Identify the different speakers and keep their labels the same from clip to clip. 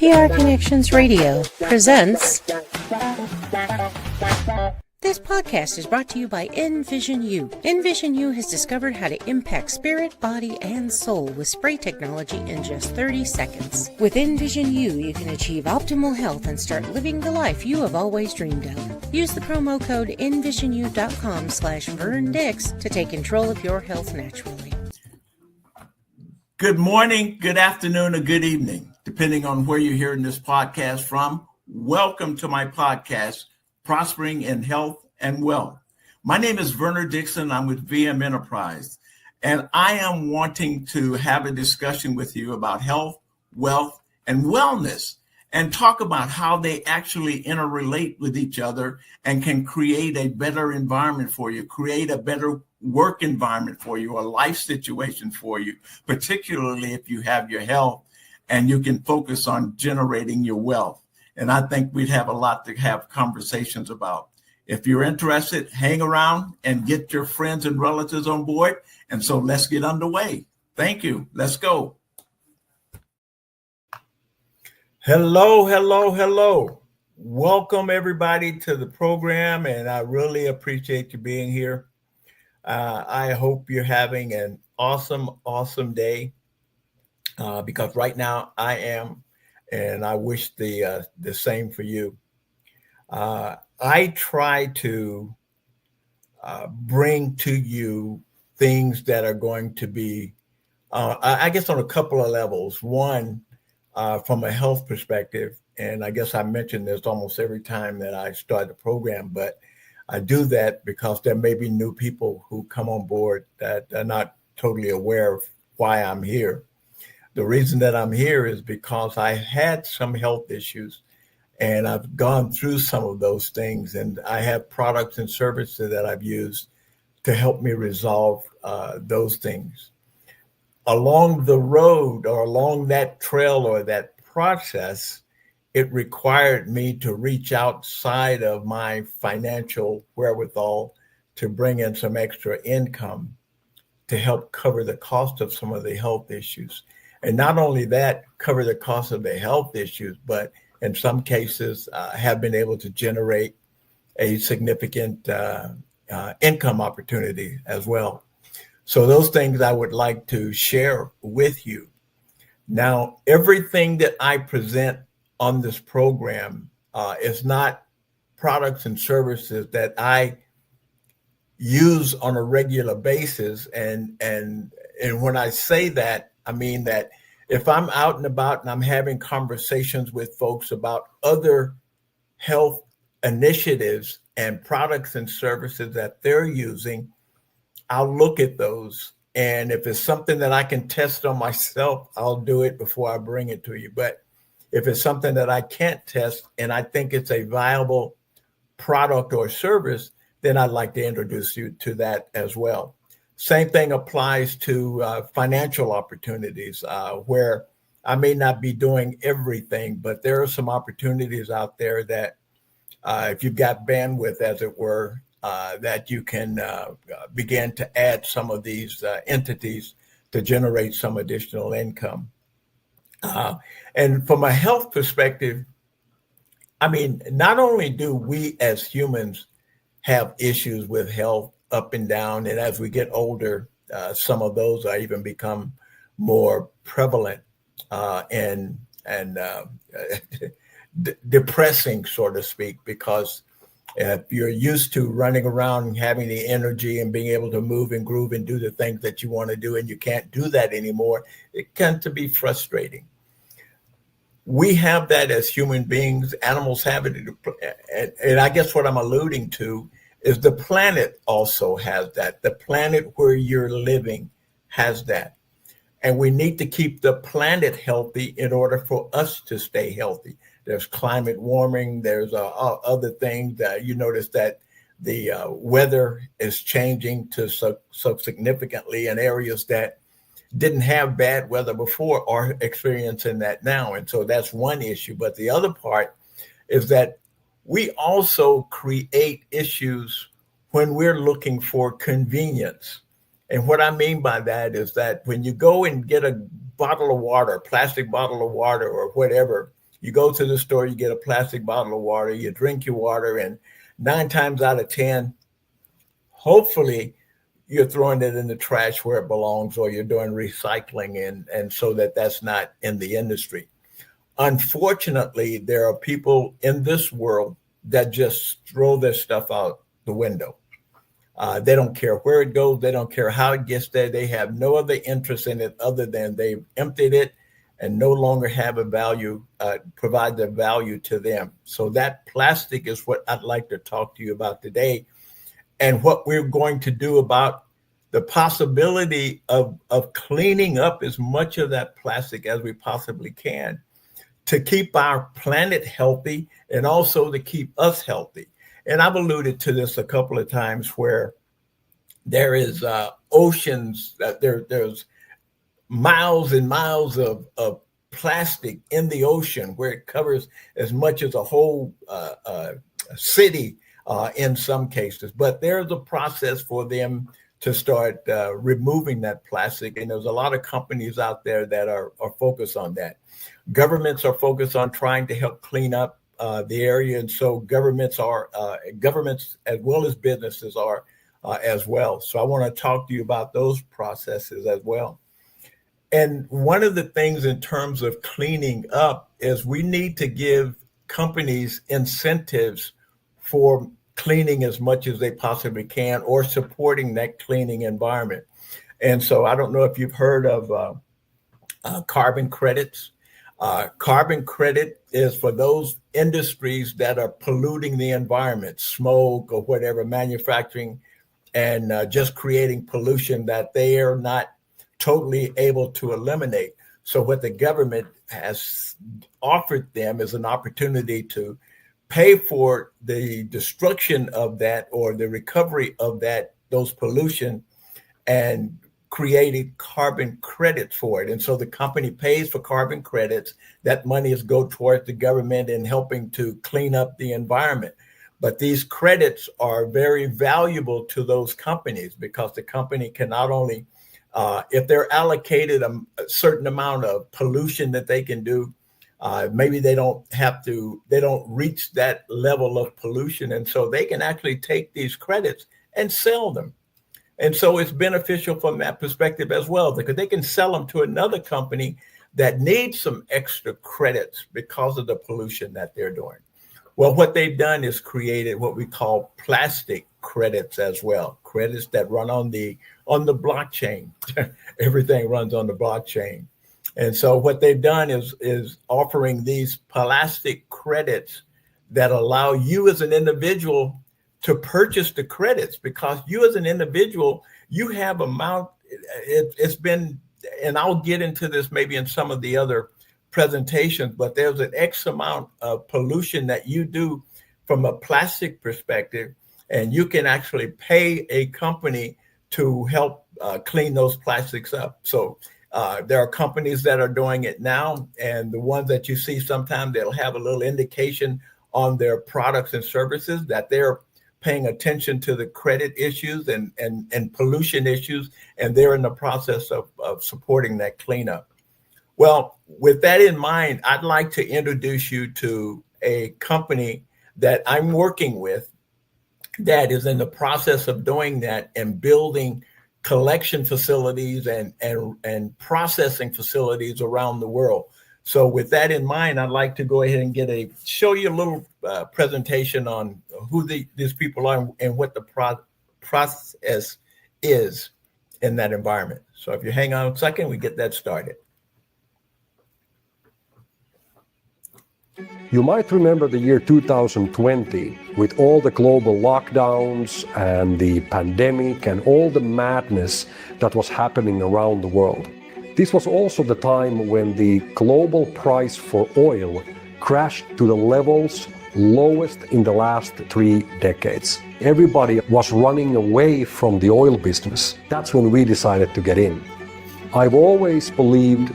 Speaker 1: PR Connections Radio presents. This podcast is brought to you by NVisionU. NVisionU has discovered how to impact spirit, body, and soul with spray technology in just 30 seconds. With NVisionU, you can achieve optimal health and start living the life you have always dreamed of. Use the promo code NVisionU.com/VernDix to take control of your health naturally.
Speaker 2: Good morning, good afternoon, or good evening, depending on where you're hearing this podcast from. Welcome to my podcast, Prospering in Health and Wealth. My name is Verner Dixon. I'm with VM Enterprise, and I am wanting to have a discussion with you about health, wealth, and wellness, and talk about how they actually interrelate with each other and can create a better environment for you, create a better work environment for you, a life situation for you, particularly if you have your health and you can focus on generating your wealth. And I think we'd have a lot to have conversations about. If you're interested, hang around and get your friends and relatives on board. And so let's get underway. Thank you. Let's go. Hello. Welcome everybody to the program. And I really appreciate you being here. I hope you're having an awesome day because right now I am, and I wish the same for you. I try to bring to you things that are going to be, I guess, on a couple of levels. One, from a health perspective, and I guess I mention this almost every time that I start the program, but I do that because there may be new people who come on board that are not totally aware of why I'm here. The reason that I'm here is because I had some health issues and I've gone through some of those things, and I have products and services that I've used to help me resolve those things. Along the road or along that trail or that process, it required me to reach outside of my financial wherewithal to bring in some extra income to help cover the cost of some of the health issues. And not only that, cover the cost of the health issues, but in some cases have been able to generate a significant income opportunity as well. So those things I would like to share with you. Now, everything that I present on this program is not products and services that I use on a regular basis. And when I say that, I mean that if I'm out and about and I'm having conversations with folks about other health initiatives and products and services that they're using, I'll look at those. And if it's something that I can test on myself, I'll do it before I bring it to you. But if it's something that I can't test and I think it's a viable product or service, then I'd like to introduce you to that as well. Same thing applies to financial opportunities where I may not be doing everything, but there are some opportunities out there that if you've got bandwidth, as it were, that you can begin to add some of these entities to generate some additional income. And from a health perspective, I mean, not only do we as humans have issues with health up and down, and as we get older, some of those are even become more prevalent and depressing, so to speak, because if you're used to running around and having the energy and being able to move and groove and do the things that you want to do, and you can't do that anymore, it can to be frustrating. We have that as human beings. Animals have it. And I guess what I'm alluding to is the planet also has that. The planet where you're living has that. And we need to keep the planet healthy in order for us to stay healthy. There's climate warming. There's other things that you notice that the weather is changing to so significantly in areas that didn't have bad weather before are experiencing that now. And so that's one issue. But the other part is that we also create issues when we're looking for convenience. And what I mean by that is that when you go and get a bottle of water, a plastic bottle of water or whatever, You go to the store, you get a plastic bottle of water, you drink your water, and 9 times out of 10, hopefully you're throwing it in the trash where it belongs, or you're doing recycling, and so that's not in the industry. Unfortunately, there are people in this world that just throw their stuff out the window. They don't care where it goes. They don't care how it gets there. They have no other interest in it other than they've emptied it and no longer have a value, provide the value to them. So that plastic is what I'd like to talk to you about today, and what we're going to do about the possibility of cleaning up as much of that plastic as we possibly can to keep our planet healthy and also to keep us healthy. And I've alluded to this a couple of times, where there is oceans, there's miles and miles of plastic in the ocean, where it covers as much as a whole city in some cases. But there's a process for them to start removing that plastic. And there's a lot of companies out there that are focused on that. Governments are focused on trying to help clean up the area. And so governments as well as businesses are as well. So I want to talk to you about those processes as well. And one of the things in terms of cleaning up is we need to give companies incentives for cleaning as much as they possibly can, or supporting that cleaning environment. And so I don't know if you've heard of carbon credits. Carbon credit is for those industries that are polluting the environment, smoke or whatever, manufacturing, and just creating pollution that they are not totally able to eliminate. So what the government has offered them is an opportunity to pay for the destruction of that, or the recovery of those pollution, and created carbon credits for it. And so the company pays for carbon credits. That money is go towards the government in helping to clean up the environment. But these credits are very valuable to those companies, because the company can not only, if they're allocated a certain amount of pollution that they can do, maybe they don't reach that level of pollution. And so they can actually take these credits and sell them. And so it's beneficial from that perspective as well, because they can sell them to another company that needs some extra credits because of the pollution that they're doing. Well, what they've done is created what we call plastic credits as well, credits that run on the blockchain. Everything runs on the blockchain. And so what they've done is offering these plastic credits that allow you as an individual to purchase the credits, because you as an individual, you have amount, it's been, and I'll get into this maybe in some of the other presentations, but there's an X amount of pollution that you do from a plastic perspective, and you can actually pay a company to help clean those plastics up. So there are companies that are doing it now, and the ones that you see sometimes, they'll have a little indication on their products and services that they're paying attention to the credit issues and pollution issues, and they're in the process of supporting that cleanup. Well, with that in mind, I'd like to introduce you to a company that I'm working with that is in the process of doing that and building collection facilities and processing facilities around the world. So with that in mind, I'd like to go ahead and show you a little presentation on who these people are and what the process is in that environment. So if you hang on a second, we get that started.
Speaker 3: You might remember the year 2020 with all the global lockdowns and the pandemic and all the madness that was happening around the world. This was also the time when the global price for oil crashed to the levels lowest in the last 3 decades. Everybody was running away from the oil business. That's when we decided to get in. I've always believed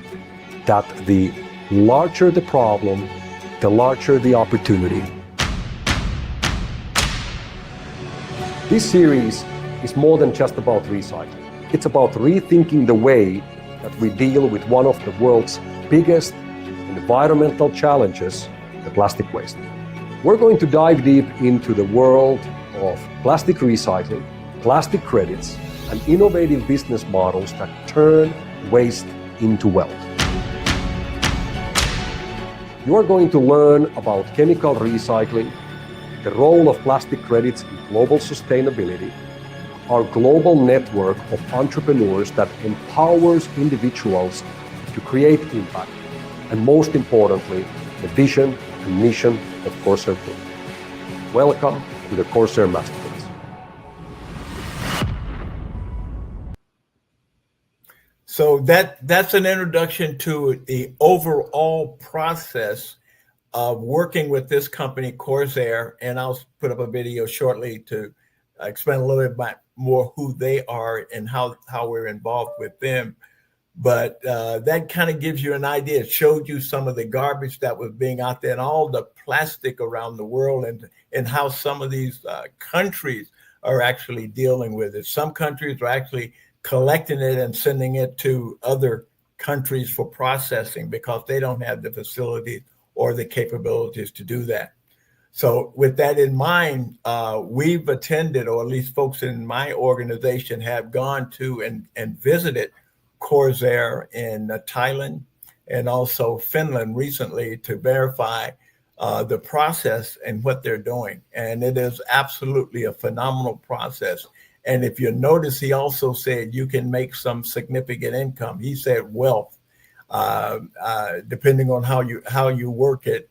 Speaker 3: that the larger the problem, the larger the opportunity. This series is more than just about recycling. It's about rethinking the way that we deal with one of the world's biggest and environmental challenges, the plastic waste. We're going to dive deep into the world of plastic recycling, plastic credits, and innovative business models that turn waste into wealth. You are going to learn about chemical recycling, the role of plastic credits in global sustainability, our global network of entrepreneurs that empowers individuals to create impact, and most importantly, the vision and mission of Corsair Group. Welcome to the Corsair Masterclass.
Speaker 2: So that's an introduction to the overall process of working with this company, Corsair, and I'll put up a video shortly to explain a little bit more who they are and how we're involved with them. But that kind of gives you an idea. It showed you some of the garbage that was being out there and all the plastic around the world, and how some of these countries are actually dealing with it. Some countries are actually collecting it and sending it to other countries for processing because they don't have the facilities or the capabilities to do that. So with that in mind, we've attended, or at least folks in my organization have gone to and visited Corsair in Thailand and also Finland recently to verify the process and what they're doing. And it is absolutely a phenomenal process. And if you notice, he also said you can make some significant income. He said wealth, depending on how you work it,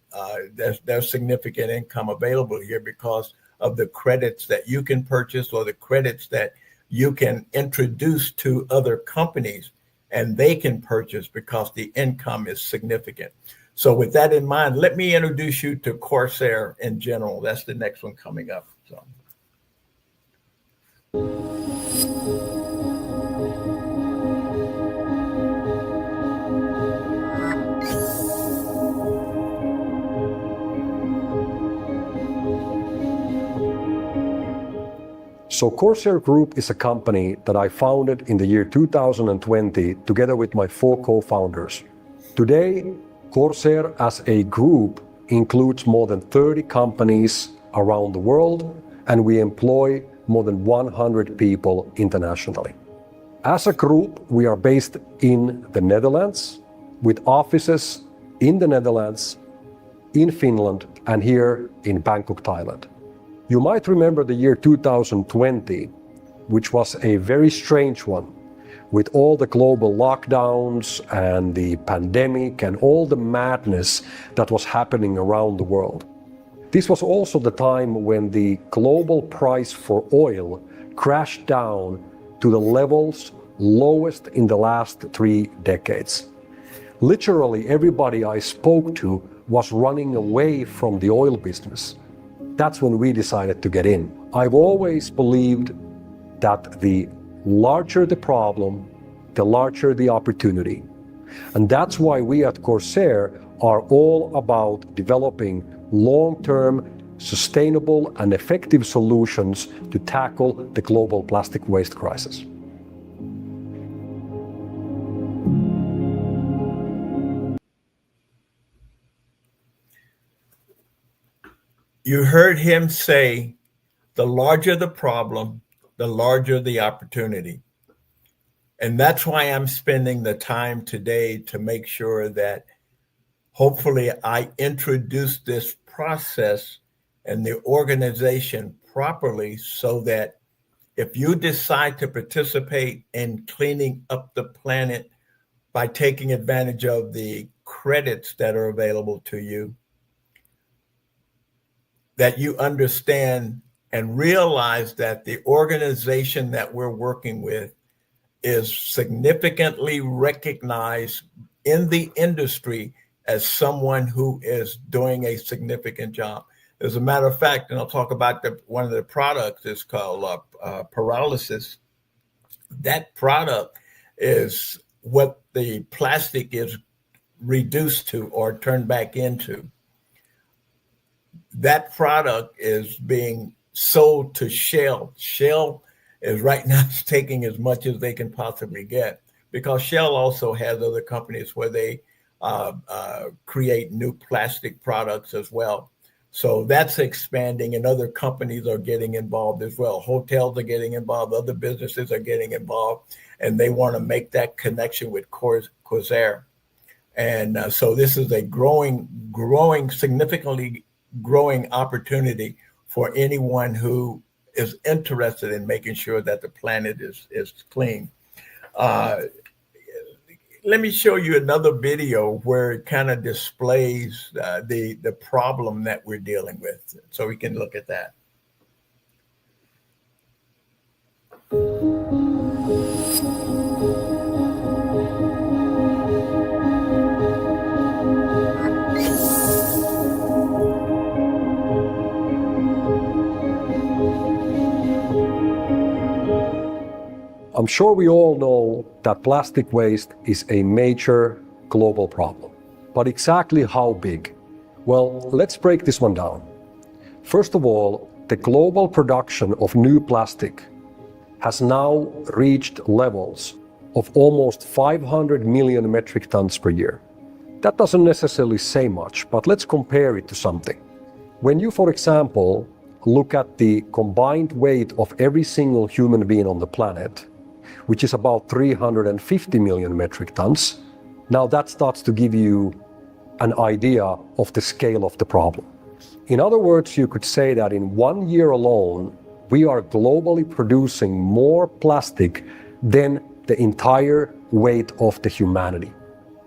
Speaker 2: there's significant income available here because of the credits that you can purchase or the credits that you can introduce to other companies and they can purchase because the income is significant. So with that in mind, let me introduce you to Corsair in general. That's the next one coming up. So.
Speaker 3: So Corsair Group is a company that I founded in the year 2020 together with my 4 co-founders. Today, Corsair as a group includes more than 30 companies around the world, and we employ more than 100 people internationally. As a group, we are based in the Netherlands with offices in the Netherlands, in Finland, and here in Bangkok, Thailand. You might remember the year 2020, which was a very strange one, with all the global lockdowns and the pandemic and all the madness that was happening around the world. This was also the time when the global price for oil crashed down to the levels lowest in the last 3 decades. Literally everybody I spoke to was running away from the oil business. That's when we decided to get in. I've always believed that the larger the problem, the larger the opportunity. And that's why we at Corsair are all about developing long-term, sustainable and effective solutions to tackle the global plastic waste crisis.
Speaker 2: You heard him say, the larger the problem, the larger the opportunity. And that's why I'm spending the time today to make sure that hopefully I introduce this process and the organization properly so that if you decide to participate in cleaning up the planet by taking advantage of the credits that are available to you, that you understand and realize that the organization that we're working with is significantly recognized in the industry as someone who is doing a significant job. As a matter of fact, and I'll talk about one of the products is called pyrolysis. That product is what the plastic is reduced to or turned back into. That product is being sold to Shell. Shell is right now taking as much as they can possibly get because Shell also has other companies where they create new plastic products as well. So that's expanding, and other companies are getting involved as well. Hotels are getting involved, other businesses are getting involved, and they want to make that connection with Corsair. And so this is a significantly growing opportunity for anyone who is interested in making sure that the planet is clean. Let me show you another video where it kind of displays the problem that we're dealing with, so we can look at that.
Speaker 3: I'm sure we all know that plastic waste is a major global problem. But exactly how big? Well, let's break this one down. First of all, the global production of new plastic has now reached levels of almost 500 million metric tons per year. That doesn't necessarily say much, but let's compare it to something. When you, for example, look at the combined weight of every single human being on the planet, which is about 350 million metric tons, now that starts to give you an idea of the scale of the problem. In other words, you could say that in 1 year alone, we are globally producing more plastic than the entire weight of the humanity.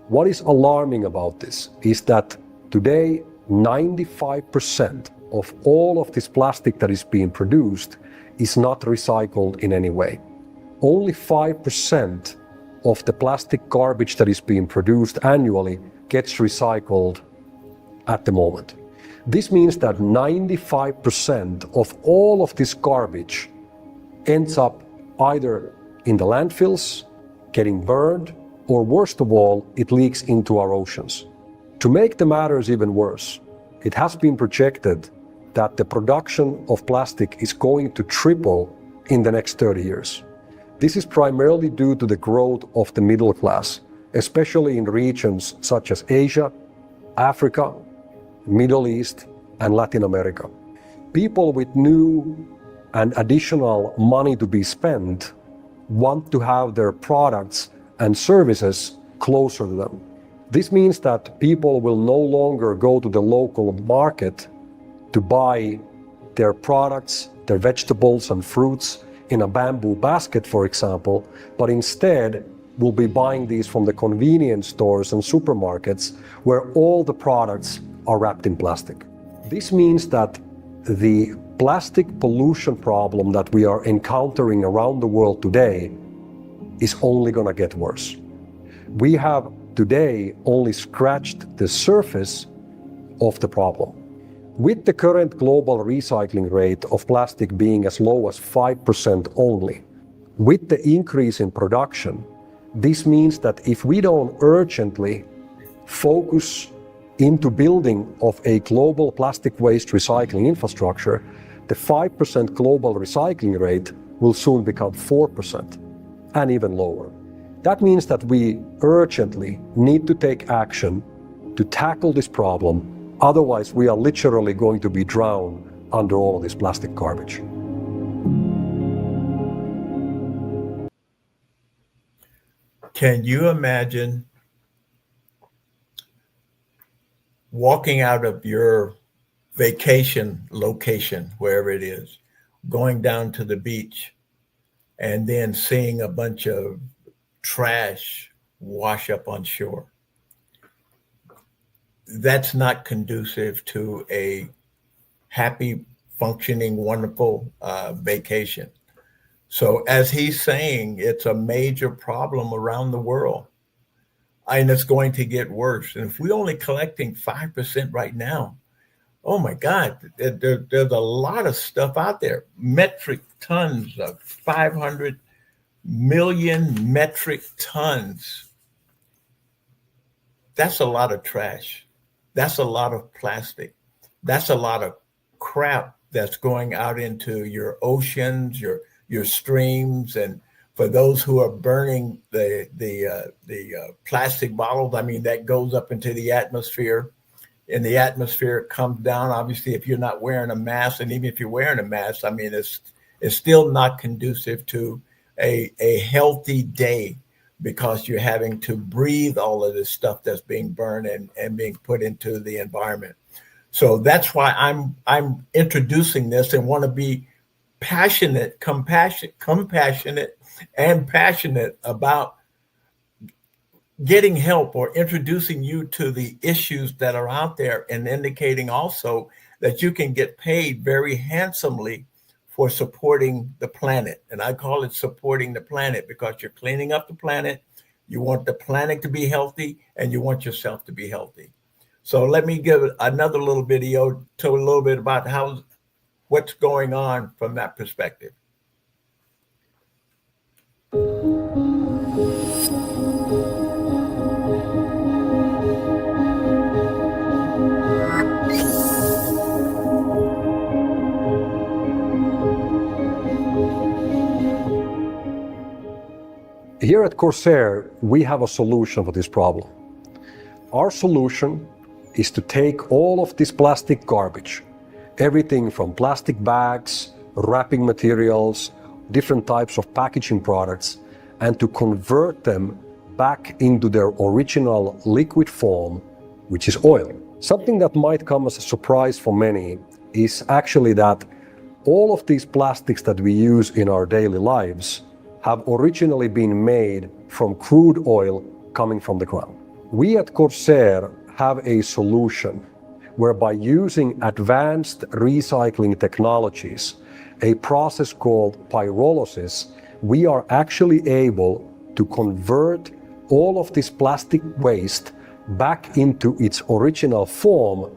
Speaker 3: What is alarming about this is that today, 95% of all of this plastic that is being produced is not recycled in any way. Only 5% of the plastic garbage that is being produced annually gets recycled at the moment. This means that 95% of all of this garbage ends up either in the landfills, getting burned, or worst of all, it leaks into our oceans. To make the matters even worse, it has been projected that the production of plastic is going to triple in the next 30 years. This is primarily due to the growth of the middle class, especially in regions such as Asia, Africa, Middle East, and Latin America. People with new and additional money to be spent want to have their products and services closer to them. This means that people will no longer go to the local market to buy their products, their vegetables and fruits in a bamboo basket, for example, but instead will be buying these from the convenience stores and supermarkets where all the products are wrapped in plastic. This means that the plastic pollution problem that we are encountering around the world today is only going to get worse. We have today only scratched the surface of the problem. With the current global recycling rate of plastic being as low as 5% only, with the increase in production, this means that if we don't urgently focus into building of a global plastic waste recycling infrastructure, the 5% global recycling rate will soon become 4% and even lower. That means that we urgently need to take action to tackle this problem. Otherwise, we are literally going to be drowned under all of this plastic garbage.
Speaker 2: Can you imagine walking out of your vacation location, wherever it is, going down to the beach, and then seeing a bunch of trash wash up on shore? That's not conducive to a happy, functioning, wonderful vacation. So as he's saying, it's a major problem around the world, and it's going to get worse. And if we're only collecting 5% right now, oh my God, there's a lot of stuff out there. Metric tons of 500 million metric tons. That's a lot of trash. That's a lot of plastic. That's a lot of crap that's going out into your oceans, your streams, and For those who are burning the plastic bottles, I mean, that goes up into the atmosphere. In the atmosphere, it comes down. Obviously, if you're not wearing a mask, and even if you're wearing a mask, I mean, it's still not conducive to a healthy day, because you're having to breathe all of this stuff that's being burned and being put into the environment. So that's why I'm introducing this and want to be compassionate and passionate about getting help or introducing you to the issues that are out there, and indicating also that you can get paid very handsomely for supporting the planet. And I call it supporting the planet because you're cleaning up the planet. You want the planet to be healthy, and you want yourself to be healthy. So let me give another little video to a little bit about what's going on from that perspective.
Speaker 3: Here at Corsair, we have a solution for this problem. Our solution is to take all of this plastic garbage, everything from plastic bags, wrapping materials, different types of packaging products, and to convert them back into their original liquid form, which is oil. Something that might come as a surprise for many is actually that all of these plastics that we use in our daily lives have originally been made from crude oil coming from the ground. We at Corsair have a solution whereby using advanced recycling technologies, a process called pyrolysis, we are actually able to convert all of this plastic waste back into its original form,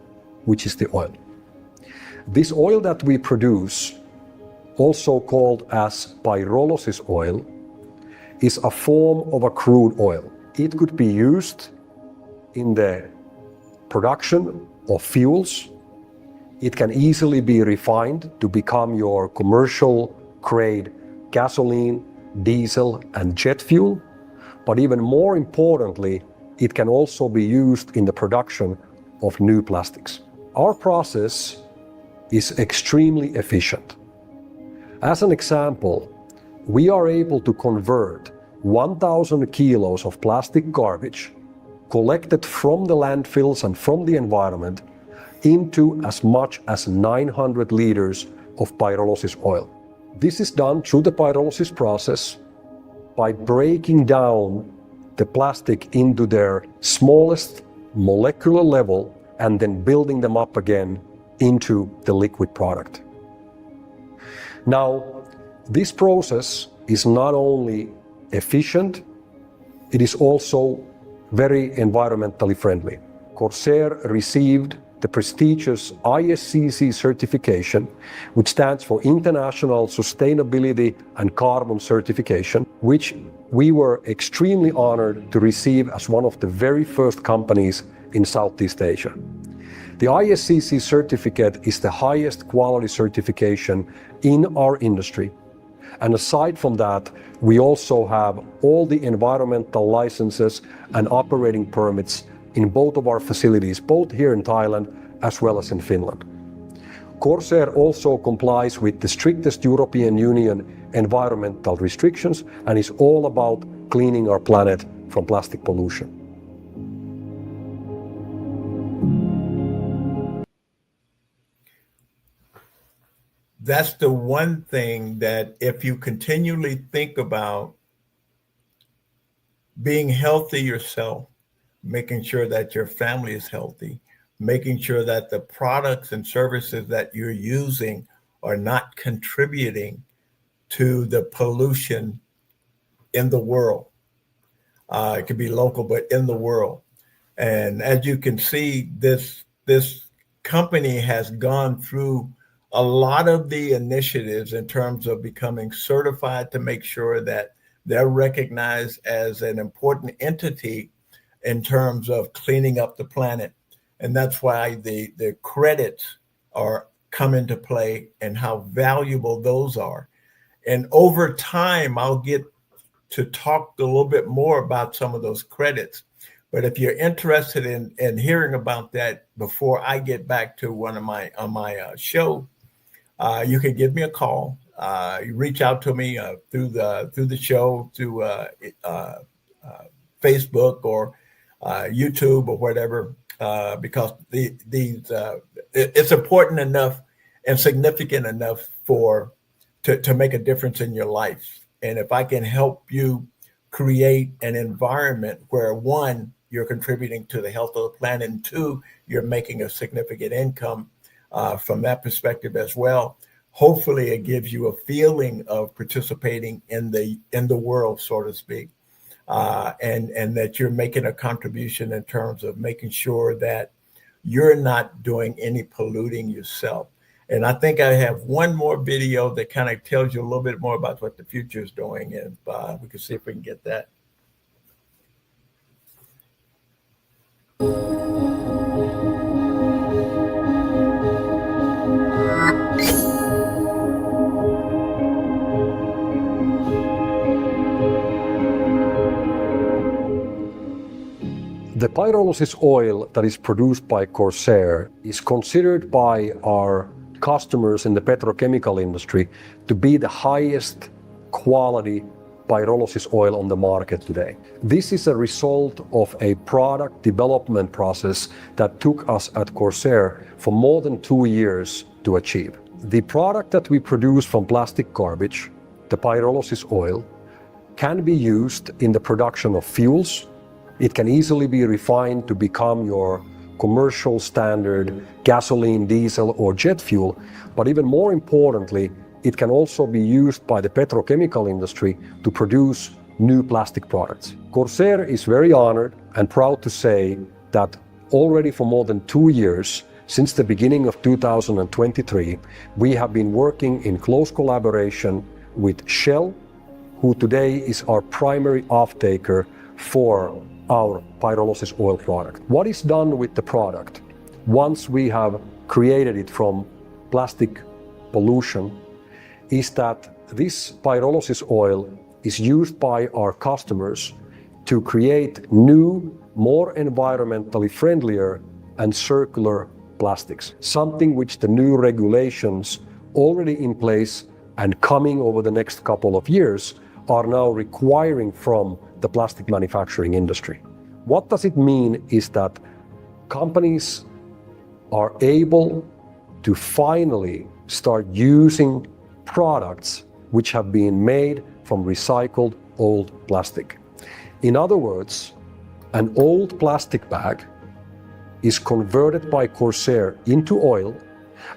Speaker 3: which is the oil. This oil that we produce, also called as pyrolysis oil, is a form of a crude oil. It could be used in the production of fuels. It can easily be refined to become your commercial grade gasoline, diesel, and jet fuel. But even more importantly, it can also be used in the production of new plastics. Our process is extremely efficient. As an example, we are able to convert 1,000 kilos of plastic garbage collected from the landfills and from the environment into as much as 900 liters of pyrolysis oil. This is done through the pyrolysis process by breaking down the plastic into their smallest molecular level and then building them up again into the liquid product. Now, this process is not only efficient, it is also very environmentally friendly. Corsair received the prestigious ISCC certification, which stands for International Sustainability and Carbon Certification, which we were extremely honored to receive as one of the very first companies in Southeast Asia. The ISCC certificate is the highest quality certification in our industry. And aside from that, we also have all the environmental licenses and operating permits in both of our facilities, both here in Thailand as well as in Finland. Corsair also complies with the strictest European Union environmental restrictions and is all about cleaning our planet from plastic pollution.
Speaker 2: That's the one thing that if you continually think about being healthy yourself, making sure that your family is healthy, making sure that the products and services that you're using are not contributing to the pollution in the world. It could be local, but in the world. And as you can see, this company has gone through a lot of the initiatives in terms of becoming certified to make sure that they're recognized as an important entity in terms of cleaning up the planet. And that's why the credits are come into play and how valuable those are. And over time, I'll get to talk a little bit more about some of those credits. But if you're interested in hearing about that before I get back to one of my show, you can give me a call. You reach out to me through the show, through Facebook or YouTube or whatever, because it's important enough and significant enough to make a difference in your life. And if I can help you create an environment where, one, you're contributing to the health of the planet, and two, you're making a significant income from that perspective as well. Hopefully it gives you a feeling of participating in the world, so to speak, and that you're making a contribution in terms of making sure that you're not doing any polluting yourself. And I think I have one more video that kind of tells you a little bit more about what the future is doing, and we can see if we can get that.
Speaker 3: The pyrolysis oil that is produced by Corsair is considered by our customers in the petrochemical industry to be the highest quality pyrolysis oil on the market today. This is a result of a product development process that took us at Corsair for more than 2 years to achieve. The product that we produce from plastic garbage, the pyrolysis oil, can be used in the production of fuels. It can easily be refined to become your commercial standard gasoline, diesel, or jet fuel. But even more importantly, it can also be used by the petrochemical industry to produce new plastic products. Corsair is very honored and proud to say that already for more than 2 years, since the beginning of 2023, we have been working in close collaboration with Shell, who today is our primary off-taker for our pyrolysis oil product. What is done with the product once we have created it from plastic pollution is that this pyrolysis oil is used by our customers to create new, more environmentally friendlier and circular plastics, something which the new regulations already in place and coming over the next couple of years are now requiring from the plastic manufacturing industry. What does it mean is that companies are able to finally start using products which have been made from recycled old plastic. In other words, an old plastic bag is converted by Corsair into oil,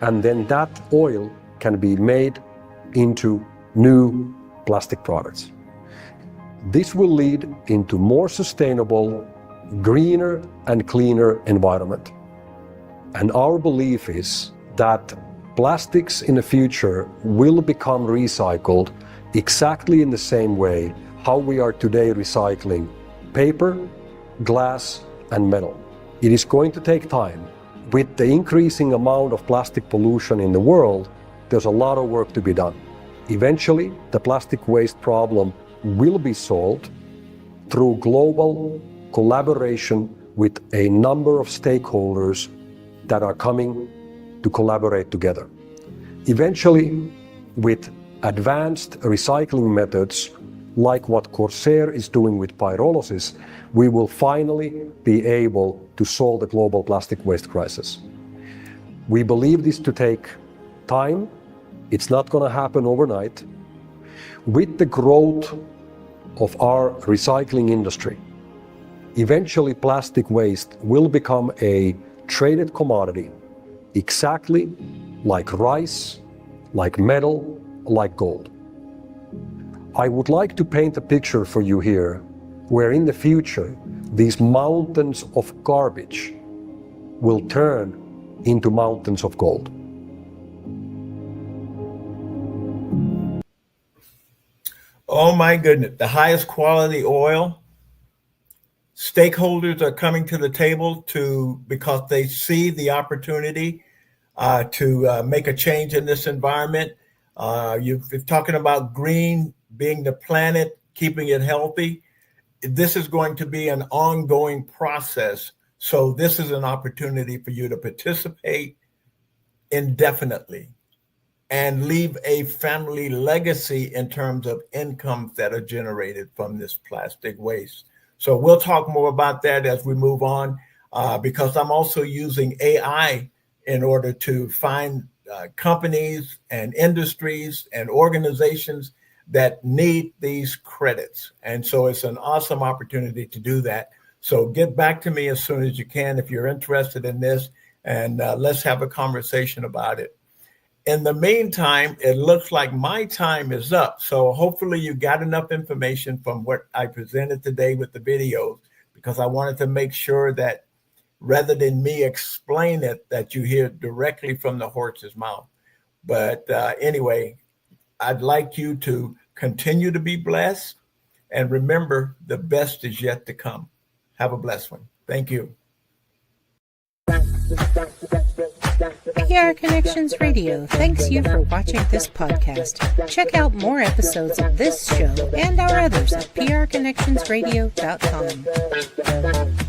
Speaker 3: and then that oil can be made into new plastic products. This will lead into more sustainable, greener and cleaner environment. And our belief is that plastics in the future will become recycled exactly in the same way how we are today recycling paper, glass, and metal. It is going to take time. With the increasing amount of plastic pollution in the world, there's a lot of work to be done. Eventually, the plastic waste problem will be solved through global collaboration with a number of stakeholders that are coming to collaborate together. Eventually, with advanced recycling methods like what Corsair is doing with pyrolysis, we will finally be able to solve the global plastic waste crisis. We believe this to take time. It's not going to happen overnight. With the growth of our recycling industry, eventually plastic waste will become a traded commodity, exactly like rice, like metal, like gold. I would like to paint a picture for you here where in the future these mountains of garbage will turn into mountains of gold.
Speaker 2: Oh my goodness, the highest quality oil. Stakeholders are coming to the table because they see the opportunity to make a change in this environment. You're talking about green being the planet keeping it healthy. This is going to be an ongoing process. So this is an opportunity for you to participate indefinitely and leave a family legacy in terms of incomes that are generated from this plastic waste. So we'll talk more about that as we move on, because I'm also using AI in order to find companies and industries and organizations that need these credits. And so it's an awesome opportunity to do that. So get back to me as soon as you can if you're interested in this, and let's have a conversation about it. In the meantime, it looks like my time is up. So hopefully you got enough information from what I presented today with the videos, because I wanted to make sure that rather than me explain it, that you hear directly from the horse's mouth. But anyway, I'd like you to continue to be blessed. And remember, the best is yet to come. Have a blessed one. Thank you.
Speaker 1: PR Connections Radio thanks you for watching this podcast. Check out more episodes of this show and our others at prconnectionsradio.com.